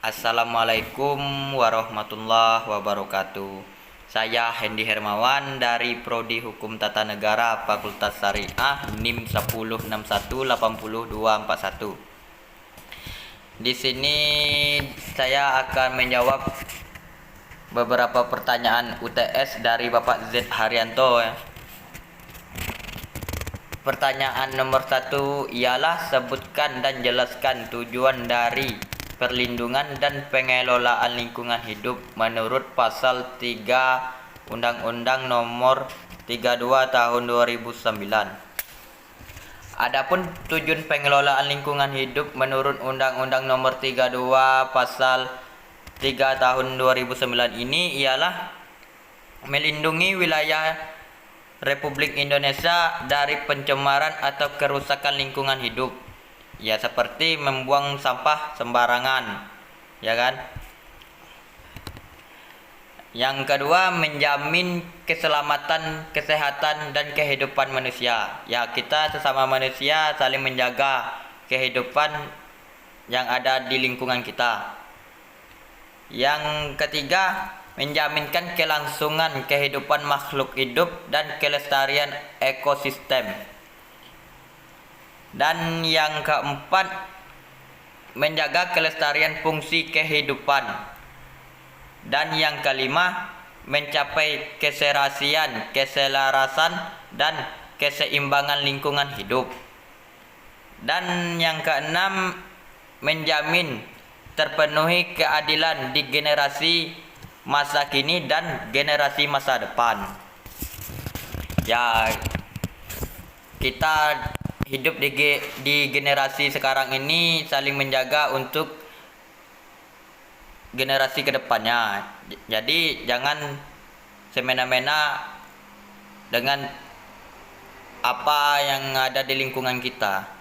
Assalamualaikum warahmatullahi wabarakatuh. Saya Hendy Hermawan dari Prodi Hukum Tata Negara Fakultas Syariah NIM 1061802241. Di sini saya akan menjawab beberapa pertanyaan UTS dari Bapak Z Haryanto. Pertanyaan nomor 1 ialah sebutkan dan jelaskan tujuan dari perlindungan dan pengelolaan lingkungan hidup menurut pasal 3 Undang-Undang Nomor 32 Tahun 2009. Adapun tujuan pengelolaan lingkungan hidup menurut Undang-Undang Nomor 32 Pasal 3 Tahun 2009 ini ialah melindungi wilayah Republik Indonesia dari pencemaran atau kerusakan lingkungan hidup. Ya, seperti membuang sampah sembarangan, ya kan? Yang kedua, menjamin keselamatan, kesehatan dan kehidupan manusia. Ya, kita sesama manusia saling menjaga kehidupan yang ada di lingkungan kita. Yang ketiga, menjaminkan kelangsungan kehidupan makhluk hidup dan kelestarian ekosistem. Dan yang keempat, menjaga kelestarian fungsi kehidupan. Dan yang kelima, mencapai keselarasan dan keseimbangan lingkungan hidup. Dan yang keenam, menjamin terpenuhi keadilan di generasi masa kini dan generasi masa depan. Ya, kita hidup di generasi sekarang ini saling menjaga untuk generasi kedepannya. Jadi jangan semena-mena dengan apa yang ada di lingkungan kita.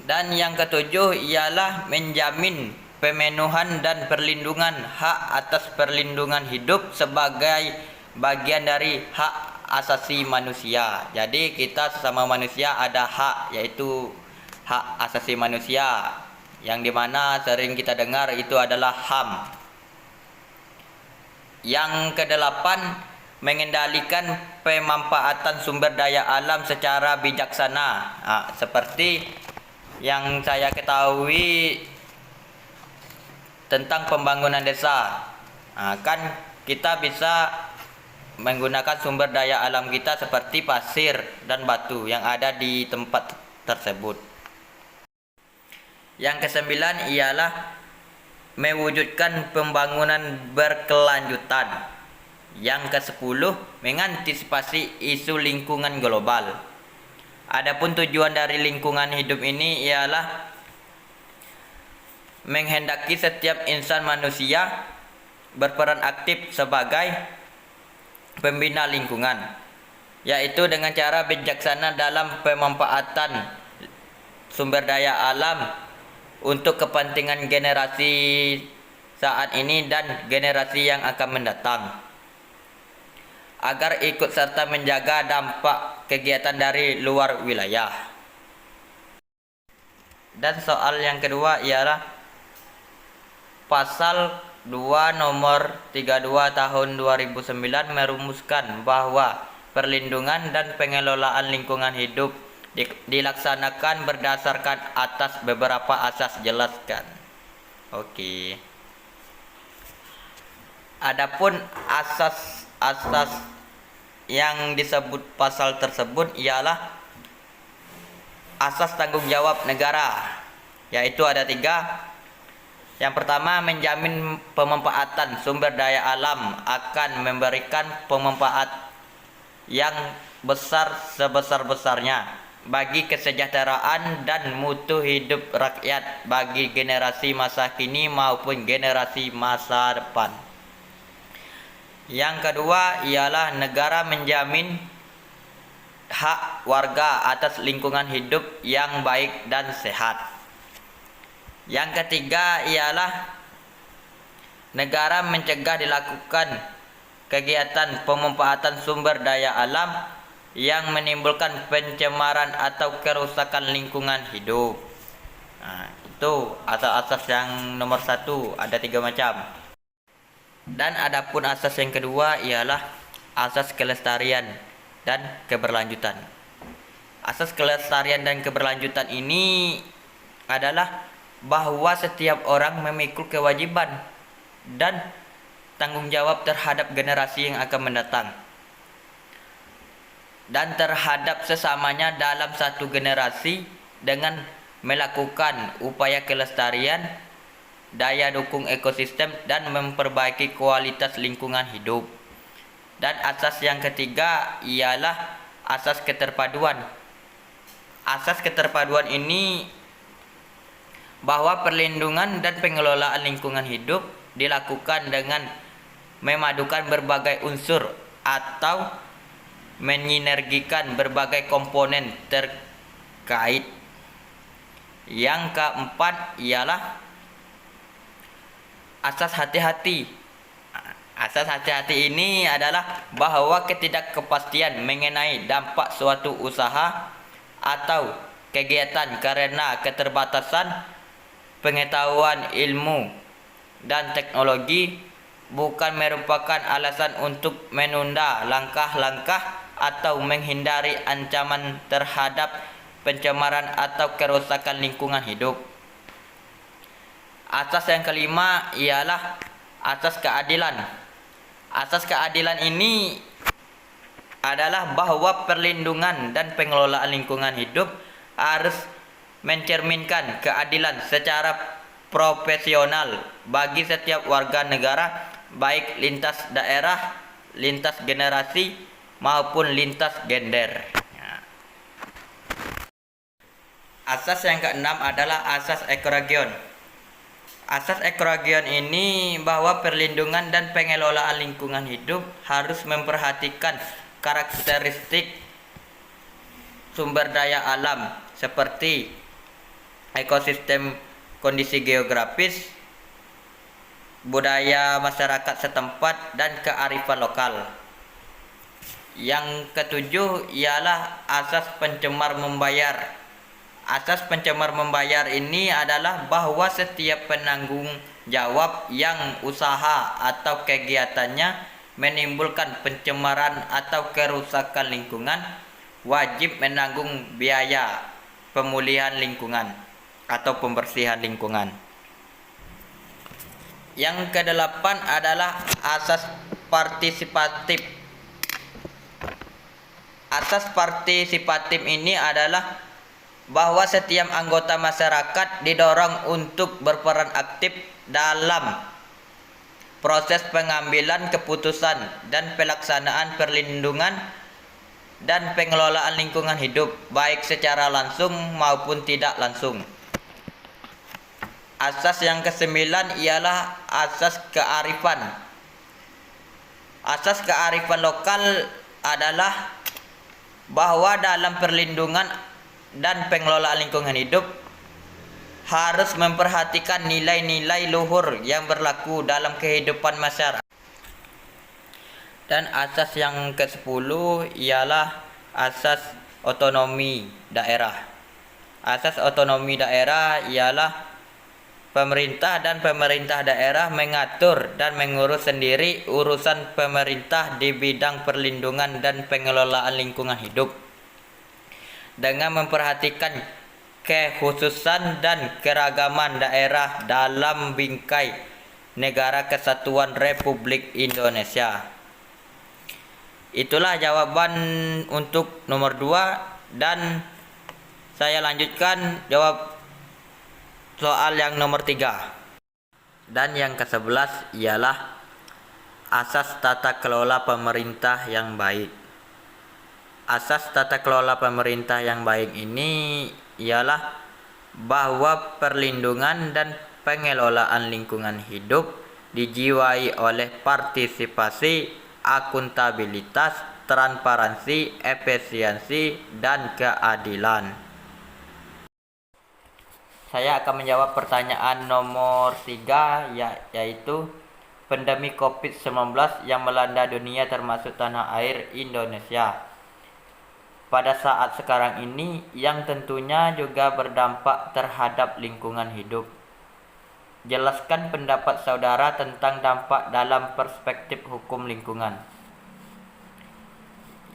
Dan yang ketujuh ialah menjamin pemenuhan dan perlindungan hak atas perlindungan hidup sebagai bagian dari hak asasi manusia. Jadi kita sesama manusia ada hak, yaitu hak asasi manusia, yang dimana sering kita dengar itu adalah HAM. Yang kedelapan, mengendalikan pemanfaatan sumber daya alam secara bijaksana. Seperti yang saya ketahui tentang pembangunan desa, kan kita bisa menggunakan sumber daya alam kita seperti pasir dan batu yang ada di tempat tersebut. Yang kesembilan ialah mewujudkan pembangunan berkelanjutan. Yang kesepuluh, mengantisipasi isu lingkungan global. Adapun tujuan dari lingkungan hidup ini ialah menghendaki setiap insan manusia berperan aktif sebagai pembina lingkungan, yaitu dengan cara bijaksana dalam pemanfaatan sumber daya alam untuk kepentingan generasi saat ini dan generasi yang akan mendatang, agar ikut serta menjaga dampak kegiatan dari luar wilayah. Dan soal yang kedua ialah pasal 2 nomor 32 tahun 2009 merumuskan bahwa perlindungan dan pengelolaan lingkungan hidup dilaksanakan berdasarkan atas beberapa asas. Jelaskan. Oke. Adapun asas yang disebut pasal tersebut ialah asas tanggung jawab negara, yaitu ada 3. Yang pertama, menjamin pemanfaatan sumber daya alam akan memberikan pemanfaat yang besar sebesar-besarnya bagi kesejahteraan dan mutu hidup rakyat bagi generasi masa kini maupun generasi masa depan. Yang kedua ialah negara menjamin hak warga atas lingkungan hidup yang baik dan sehat. Yang ketiga ialah negara mencegah dilakukan kegiatan pemanfaatan sumber daya alam yang menimbulkan pencemaran atau kerusakan lingkungan hidup. Itu satu. Asas yang nomor satu ada 3 macam. Dan adapun asas yang kedua ialah asas kelestarian dan keberlanjutan. Asas kelestarian dan keberlanjutan ini adalah bahwa setiap orang memikul kewajiban dan tanggung jawab terhadap generasi yang akan mendatang dan terhadap sesamanya dalam satu generasi dengan melakukan upaya kelestarian, daya dukung ekosistem, dan memperbaiki kualitas lingkungan hidup. Dan asas yang ketiga ialah asas keterpaduan. Asas keterpaduan ini bahwa perlindungan dan pengelolaan lingkungan hidup dilakukan dengan memadukan berbagai unsur atau menyinergikan berbagai komponen terkait. Yang keempat ialah asas hati-hati. Asas hati-hati ini adalah bahwa ketidakkepastian mengenai dampak suatu usaha atau kegiatan karena keterbatasan pengetahuan ilmu dan teknologi bukan merupakan alasan untuk menunda langkah-langkah atau menghindari ancaman terhadap pencemaran atau kerusakan lingkungan hidup. Asas yang kelima ialah asas keadilan. Asas keadilan ini adalah bahwa perlindungan dan pengelolaan lingkungan hidup harus mencerminkan keadilan secara profesional bagi setiap warga negara, baik lintas daerah, lintas generasi, maupun lintas gender. Asas yang keenam adalah asas ekoregion. Asas ekoregion ini bahwa perlindungan dan pengelolaan lingkungan hidup harus memperhatikan karakteristik sumber daya alam seperti ekosistem, kondisi geografis, budaya masyarakat setempat, dan kearifan lokal. Yang ketujuh ialah asas pencemar membayar. Asas pencemar membayar ini adalah bahwa setiap penanggung jawab yang usaha atau kegiatannya menimbulkan pencemaran atau kerusakan lingkungan wajib menanggung biaya pemulihan lingkungan atau pembersihan lingkungan. Yang kedelapan adalah asas partisipatif. Asas partisipatif ini adalah bahwa setiap anggota masyarakat didorong untuk berperan aktif dalam proses pengambilan keputusan dan pelaksanaan perlindungan dan pengelolaan lingkungan hidup, baik secara langsung maupun tidak langsung. Asas yang kesembilan ialah asas kearifan. Asas kearifan lokal adalah bahwa dalam perlindungan dan pengelolaan lingkungan hidup harus memperhatikan nilai-nilai luhur yang berlaku dalam kehidupan masyarakat. Dan asas yang ke-10 ialah asas otonomi daerah. Asas otonomi daerah ialah pemerintah dan pemerintah daerah mengatur dan mengurus sendiri urusan pemerintah di bidang perlindungan dan pengelolaan lingkungan hidup dengan memperhatikan kekhususan dan keragaman daerah dalam bingkai Negara Kesatuan Republik Indonesia. Itulah jawaban untuk nomor 2, dan saya lanjutkan jawab soal yang nomor 3. Dan yang ke-11 ialah asas tata kelola pemerintah yang baik. Asas tata kelola pemerintah yang baik ini ialah bahwa perlindungan dan pengelolaan lingkungan hidup dijiwai oleh partisipasi, akuntabilitas, transparansi, efisiensi, dan keadilan. Saya akan menjawab pertanyaan nomor 3, yaitu pandemi COVID-19 yang melanda dunia termasuk tanah air Indonesia. pada saat sekarang ini yang tentunya juga berdampak terhadap lingkungan hidup. Jelaskan pendapat saudara tentang dampak dalam perspektif hukum lingkungan.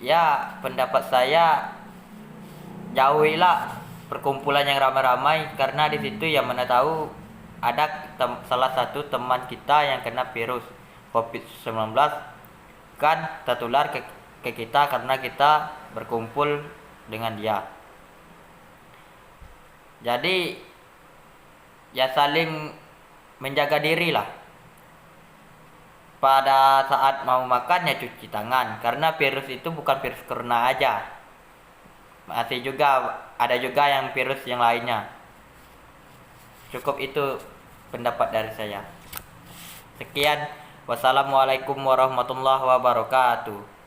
Ya, pendapat saya jauhilah perkumpulan yang ramai-ramai, karena di situ ya mana tahu ada salah satu teman kita yang kena virus COVID-19 kan tertular ke kita karena kita berkumpul dengan dia. Jadi ya saling menjaga diri lah. Pada saat mau makan ya cuci tangan, karena virus itu bukan virus corona aja, masih juga ada juga yang virus yang lainnya. Cukup itu pendapat dari saya. Sekian, wassalamualaikum warahmatullahi wabarakatuh.